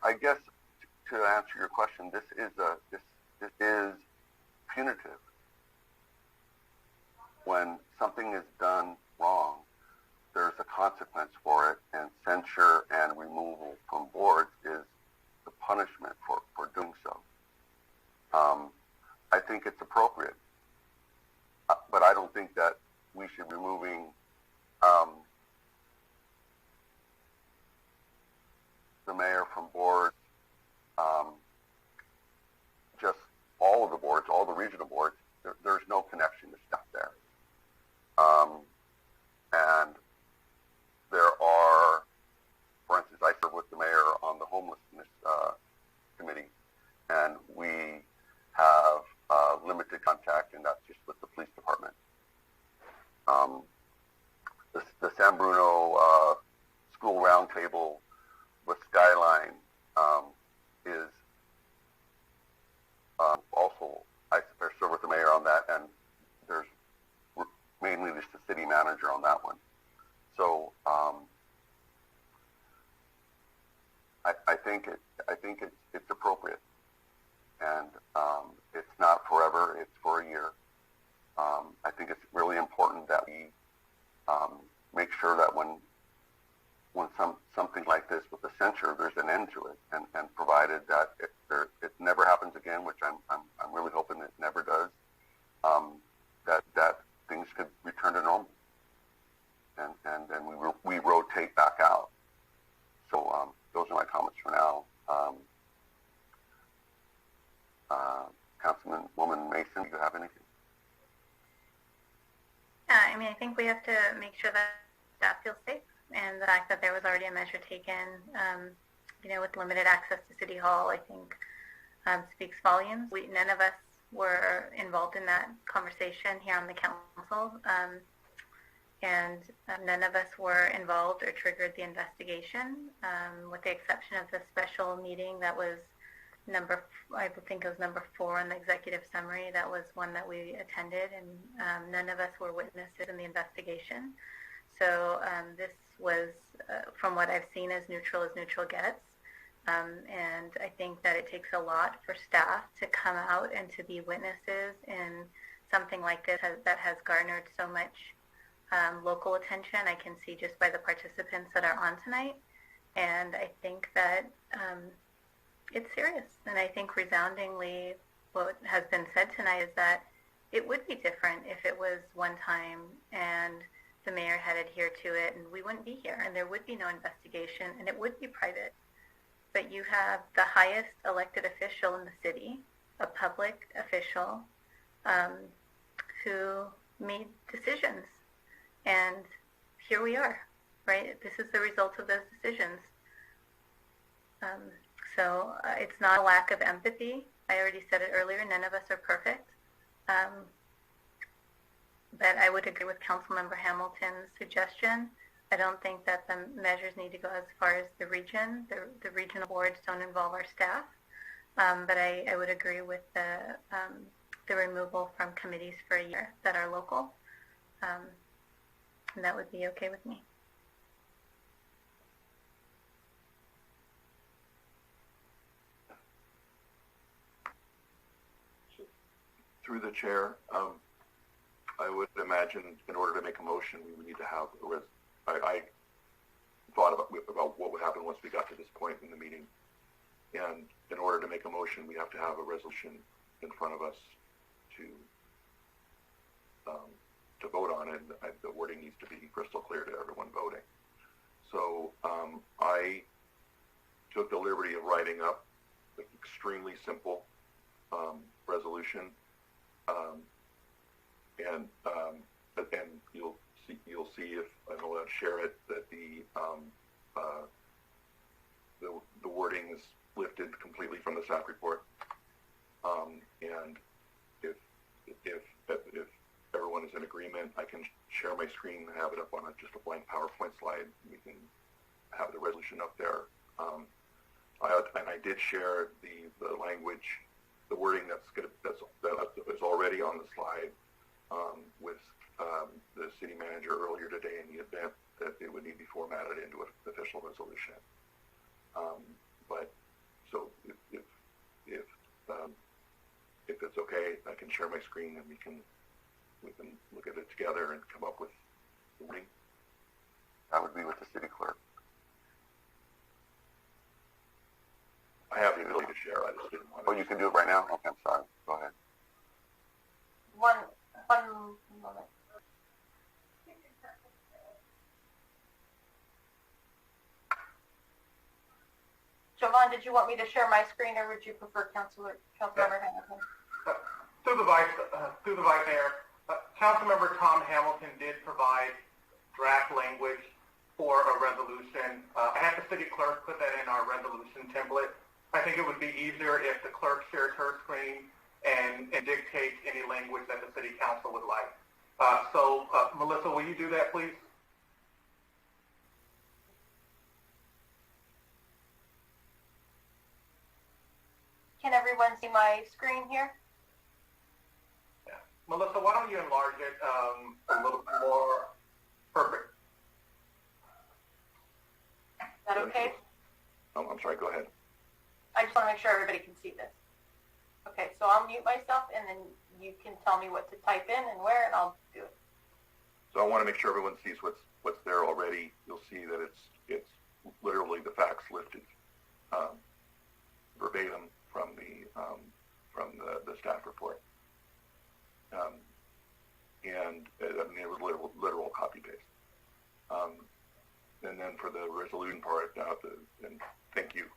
I guess to answer your question, this is punitive. when something is done wrong, there's a consequence for it, and censure and removal from boards is the punishment for doing so. I think it's appropriate, but I don't think that we should be removing the mayor from boards, just all of the boards, all the regional boards. There's no connection to stuff there. And there are, for instance, I serve with the mayor on the homelessness committee, and we have limited contact, and that's just with the police department. The San Bruno school roundtable with Skyline is also, I serve with the mayor on that, and there's mainly just the city manager on that one. So I think it's appropriate, and it's not forever; it's for a year. I think it's really important that we make sure that when something like this with the censure, there's an end to it, and provided that it never happens again, which I'm really hoping it never does, that things could return to normal, and then we rotate back out. So those are my comments for now. Councilwoman Mason, do you have anything? Yeah, I mean, I think we have to make sure that staff feels safe, and the fact that there was already a measure taken, with limited access to City Hall, I think speaks volumes. None of us were involved in that conversation here on the council, and none of us were involved or triggered the investigation, with the exception of the special meeting that was I think it was number 4 on the executive summary. That was one that we attended, and none of us were witnesses in the investigation. So this was, from what I've seen, as neutral gets. And I think that it takes a lot for staff to come out and to be witnesses in something like this that has garnered so much local attention. I can see just by the participants that are on tonight. And I think that it's serious. And I think resoundingly what has been said tonight is that it would be different if it was one time and the mayor had adhered to it, and we wouldn't be here, and there would be no investigation, and it would be private. But you have the highest elected official in the city, a public official, who made decisions. And here we are, right? This is the result of those decisions. So it's not a lack of empathy. I already said it earlier, none of us are perfect. But I would agree with Councilmember Hamilton's suggestion. I don't think that the measures need to go as far as the region. The regional boards don't involve our staff. But I would agree with the removal from committees for a year that are local. And that would be okay with me. Through the chair, I would imagine in order to make a motion, we would need to have I thought about what would happen once we got to this point in the meeting. And in order to make a motion, we have to have a resolution in front of us to vote on it. The wording needs to be crystal clear to everyone voting. So I took the liberty of writing up an extremely simple resolution, and you'll see if I'm allowed to share it that the wording is lifted completely from the staff report, and if everyone is in agreement, I can share my screen and have it up on just a blank PowerPoint slide. We can have the resolution up there. I did share the language, the wording that is already on the slide with the city manager earlier today in the event that it would need to be formatted into an official resolution. But so if it's okay, I can share my screen and we can look at it together and come up with the wording? That would be with the city clerk. I have the ability to share. I just didn't want to. Oh, you can do it right now? Okay, I'm sorry. Go ahead. One moment. Jovan, did you want me to share my screen, or would you prefer Councilmember Hamilton? Through the Vice Mayor, Councilmember Tom Hamilton did provide draft language for a resolution. I had the city clerk put that in our resolution template. I think it would be easier if the clerk shares her screen and dictates any language that the city council would like. So, Melissa, will you do that, please? Can everyone see my screen here? Yeah. Melissa, why don't you enlarge it a little more? Perfect. Is that okay? I'm sorry, go ahead. I just want to make sure everybody can see this. Okay, so I'll mute myself, and then you can tell me what to type in and where, and I'll do it. So I want to make sure everyone sees what's there already. You'll see that it's literally the facts lifted verbatim from the staff report, and I mean, it was literal copy paste. And then for the resolution part, and thank you,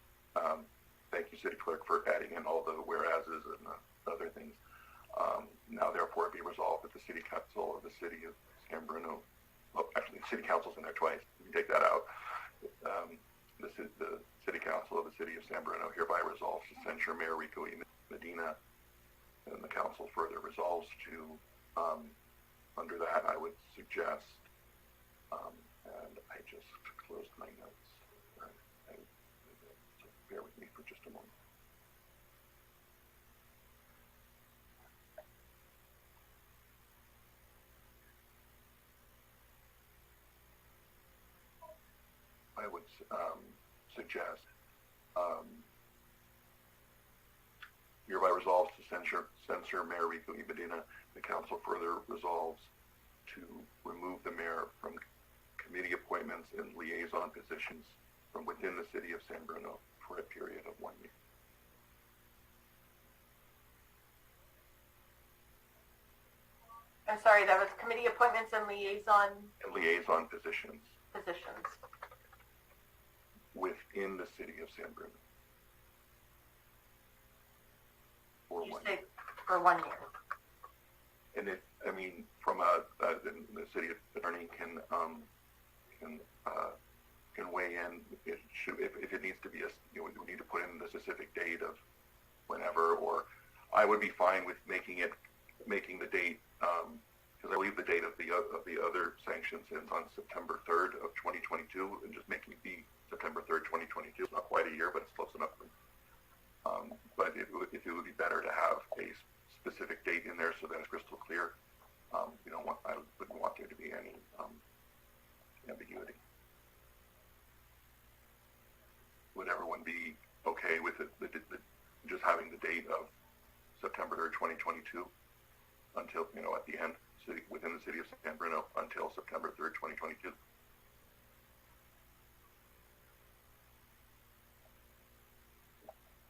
City Clerk, for adding in all the whereases and the other things. Now, therefore, be resolved that the City Council of the City of San Bruno, well, actually, the City Council's in there twice. You can take that out. The City Council of the City of San Bruno hereby resolves to censure Mayor Rico E. Medina, and the council further resolves to, under that, I would suggest, and I just closed my notes. So bear with me for just a moment. I would suggest hereby resolves to censor Mayor Rico E. Medina. The council further resolves to remove the mayor from committee appointments and liaison positions from within the city of San Bruno for a period of 1 year. I'm sorry, that was committee appointments and liaison Positions within the city of San Bruno. For 1 year. For 1 year. And from the city attorney can weigh in. It should, if it needs to be we need to put in the specific date of whenever, or I would be fine with making the date, because I believe the date of the other sanctions ends on September 3rd of 2022, and just making it be September 3rd, 2022. It's not quite a year, but it's close enough. But it would be better to have a specific date in there so that it's crystal clear. I wouldn't want there to be any ambiguity. Would everyone be okay with it, just having the date of September 3rd, 2022 until, at the end, within the city of San Bruno until September 3rd, 2022?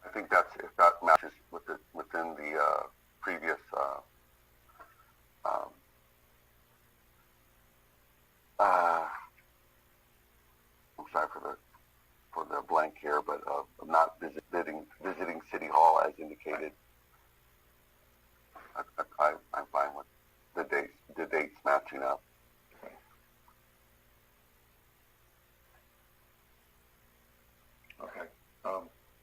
I think if that matches within the previous I'm sorry for the blank here, but not visiting City Hall as indicated. I'm fine with the dates matching up. Okay.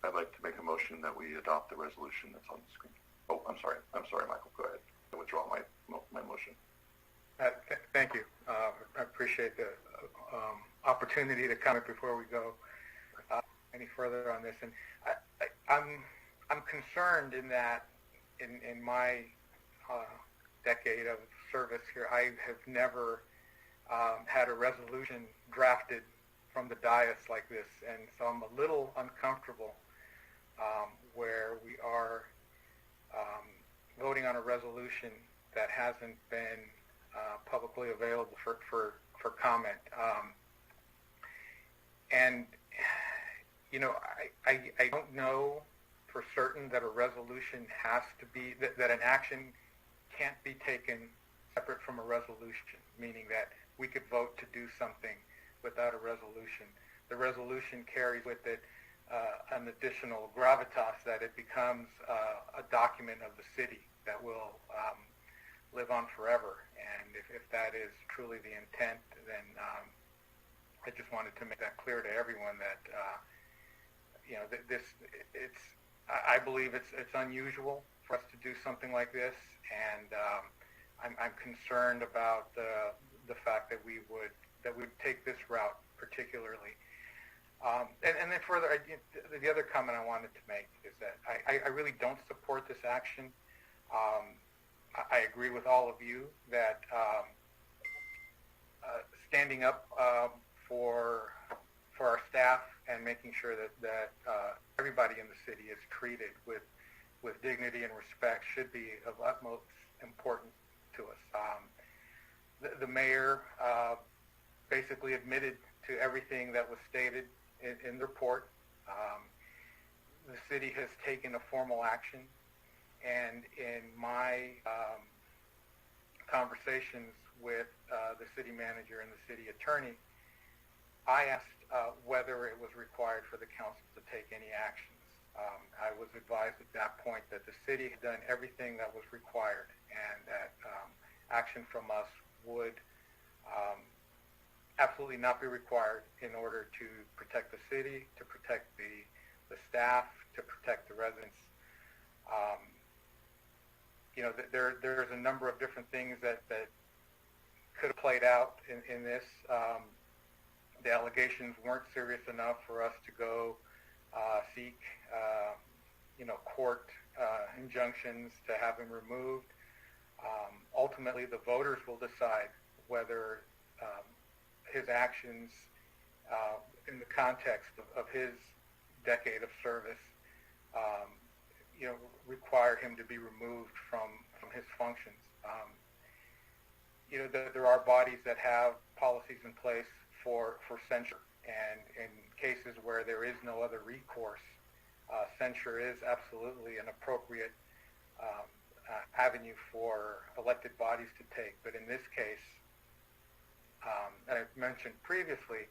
I'd like to make a motion that we adopt the resolution that's on the screen. Oh, I'm sorry, Michael. Go ahead. I withdraw my motion. Thank you. I appreciate the opportunity to comment before we go any further on this. And I'm concerned in that in my decade of service here, I have never had a resolution drafted from the dais like this, and so I'm a little uncomfortable where we are voting on a resolution that hasn't been publicly available for comment. And, you know, I don't know for certain that a resolution has to be, that an action can't be taken separate from a resolution, meaning that we could vote to do something without a resolution. The resolution carries with it an additional gravitas that it becomes a document of the city that will live on forever. And if that is truly the intent, then I just wanted to make that clear to everyone that you know, I believe it's unusual for us to do something like this, and I'm concerned about the fact that we would take this route particularly. And then further, the other comment I wanted to make is that I really don't support this action. I agree with all of you that standing up for our staff and making sure that everybody in the city is treated with dignity and respect should be of utmost importance to us. The mayor basically admitted to everything that was stated in the report. The city has taken a formal action, and in my conversations with the city manager and the city attorney, I asked whether it was required for the council to take any actions. I was advised at that point that the city had done everything that was required, and that action from us would absolutely not be required in order to protect the city, to protect the staff, to protect the residents. You know, there's a number of different things that could have played out in this. The allegations weren't serious enough for us to go seek, you know, court injunctions to have him removed. Ultimately, the voters will decide whether his actions in the context of his decade of service, you know, require him to be removed from his functions. You know, there are bodies that have policies in place for censure, and in cases where there is no other recourse, censure is absolutely an appropriate avenue for elected bodies to take. But in this case, and I've mentioned previously,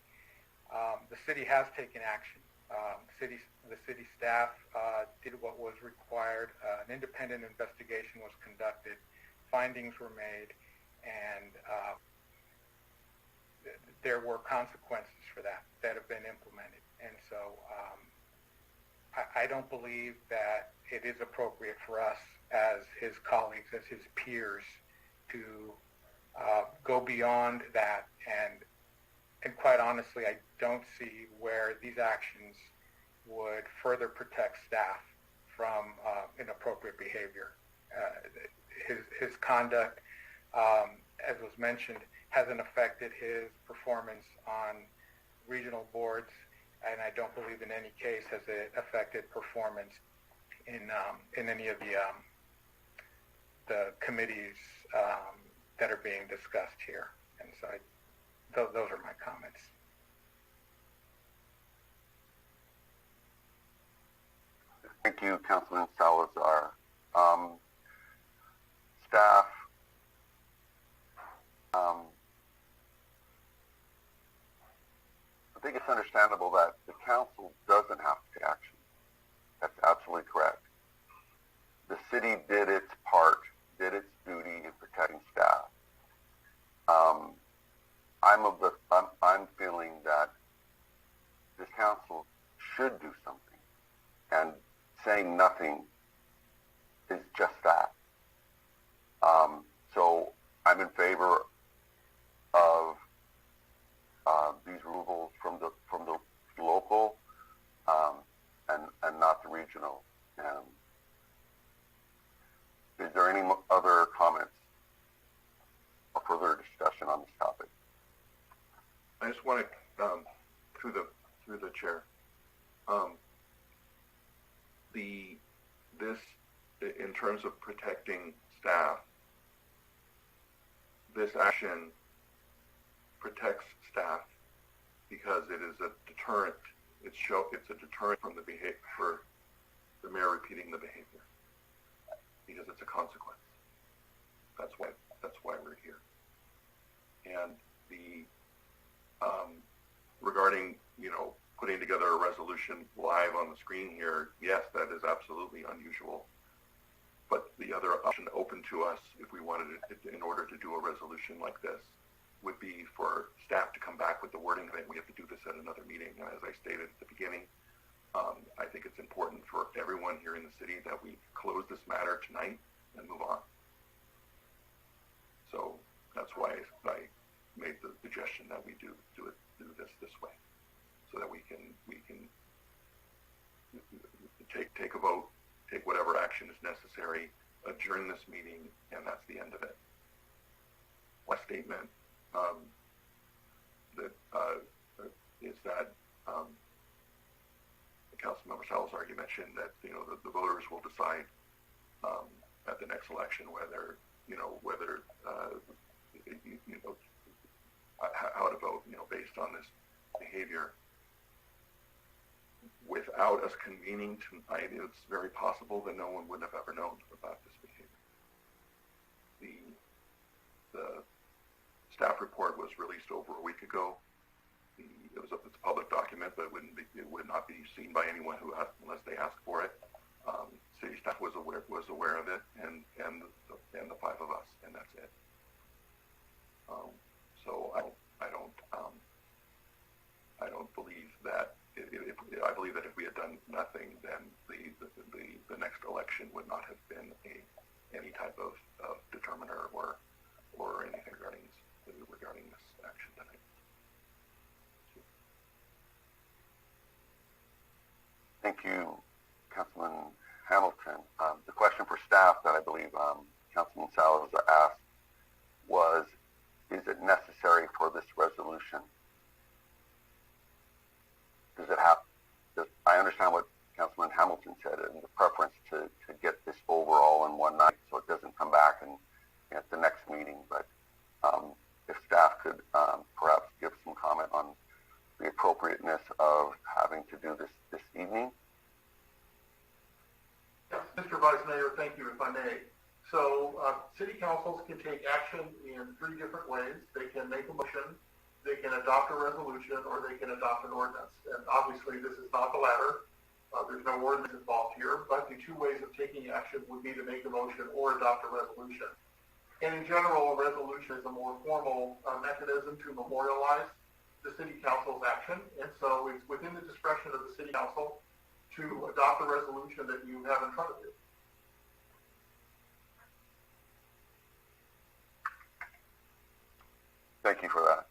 the city has taken action. The city staff did what was required. An independent investigation was conducted. Findings were made, and there were consequences for that have been implemented. And so I don't believe that it is appropriate for us as his colleagues, as his peers, to go beyond that. And quite honestly, I don't see where these actions would further protect staff from inappropriate behavior. His conduct, as was mentioned, hasn't affected his performance on regional boards, and I don't believe in any case has it affected performance in any of the committees that are being discussed here. And so those are my comments. Thank you, Councilman Salazar. Staff, I think it's understandable that the council doesn't have to take action. That's absolutely correct. The city did its part, did its duty in protecting staff. I'm feeling that this council should do something, and saying nothing is just that. So I'm in favor of these removals from the local and not the regional. Is there any other comments or further discussion on this topic? I just want to, through the chair, this in terms of protecting staff, this action protects staff because it is a deterrent. It's a deterrent from the behavior, for the mayor repeating the behavior, because it's a consequence. That's why we're here. And the regarding, putting together a resolution live on the screen here, yes, that is absolutely unusual. But the other option open to us, if we wanted it, in order to do a resolution like this, would be for staff to come back with the wording that we have to do this at another meeting. And as I stated at the beginning, I think it's important for everyone here in the city that we close this matter tonight and move on. So that's why I made the suggestion that we do this way, so that we can take a vote, take whatever action is necessary, adjourn this meeting, and that's the end of it. One statement is that Councilmember Salazar, you mentioned that the voters will decide at the next election whether how to vote, based on this behavior. Without us convening tonight, it's very possible that no one would have ever known about this behavior. The staff report was released over a week ago. It's a public document, but it would not be seen by anyone unless they asked for it. City staff was aware of it, and the five of us, and that's it. So I don't believe that. I believe that if we had done nothing, then the next election would not have been any type of determiner or anything regarding this action tonight. Thank you, Councilman Hamilton. The question for staff that I believe Councilman Salazar asked was, is it necessary for this resolution? Does it have, I understand what Councilman Hamilton said and the preference to get this over all in one night so it doesn't come back at the next meeting, but if staff could perhaps give some comment on the appropriateness of having to do this evening. Yes, Mr. Vice Mayor, thank you, if I may. So city councils can take action in three different ways. They can make a motion, they can adopt a resolution, or they can adopt an ordinance. And obviously this is not the latter. There's no ordinance involved here, but the two ways of taking action would be to make a motion or adopt a resolution. And in general, a resolution is a more formal mechanism to memorialize the city council's action. And so it's within the discretion of the city council to adopt the resolution that you have in front of you. Thank you for that.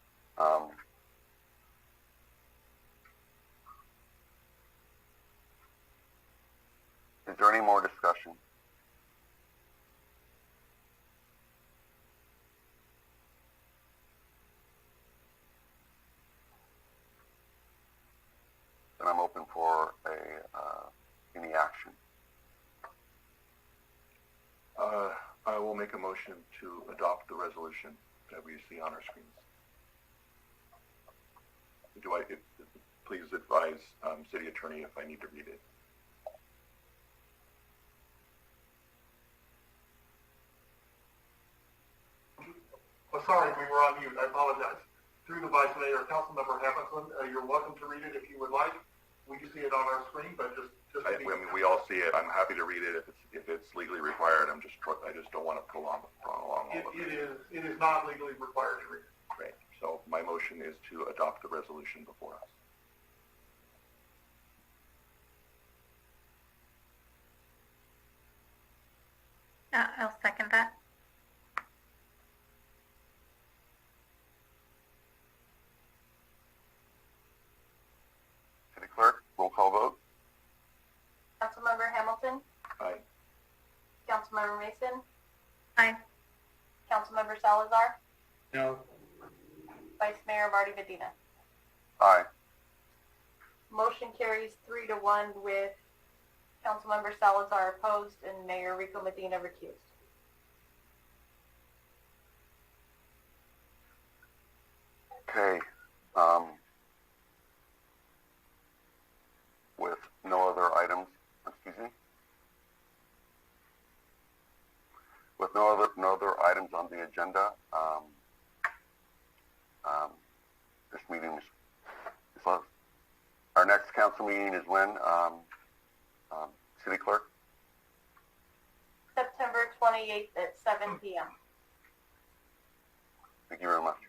Is there any more discussion? Then I'm open for any action. I will make a motion to adopt the resolution that we see on our screens. Please advise City Attorney if I need to read it. Oh, sorry, we were on mute. I apologize. Through the Vice Mayor, Councilmember Hamilton, you're welcome to read it if you would like. We can see it on our screen, but we all see it. I'm happy to read it if it's legally required. I just don't want to prolong all of it. It is not legally required to read it. Great. So my motion is to adopt the resolution before us. I'll second that. City Clerk, roll call vote. Councilmember Hamilton? Aye. Councilmember Mason? Aye. Councilmember Salazar? No. Vice Mayor Marty Medina? Aye. Motion carries 3-1 with Councilmember Salazar opposed and Mayor Rico Medina recused. Okay. With no other items, excuse me. With no other items on the agenda, this meeting is closed. Our next council meeting is when, City Clerk? September 28th at 7 p.m. Thank you very much.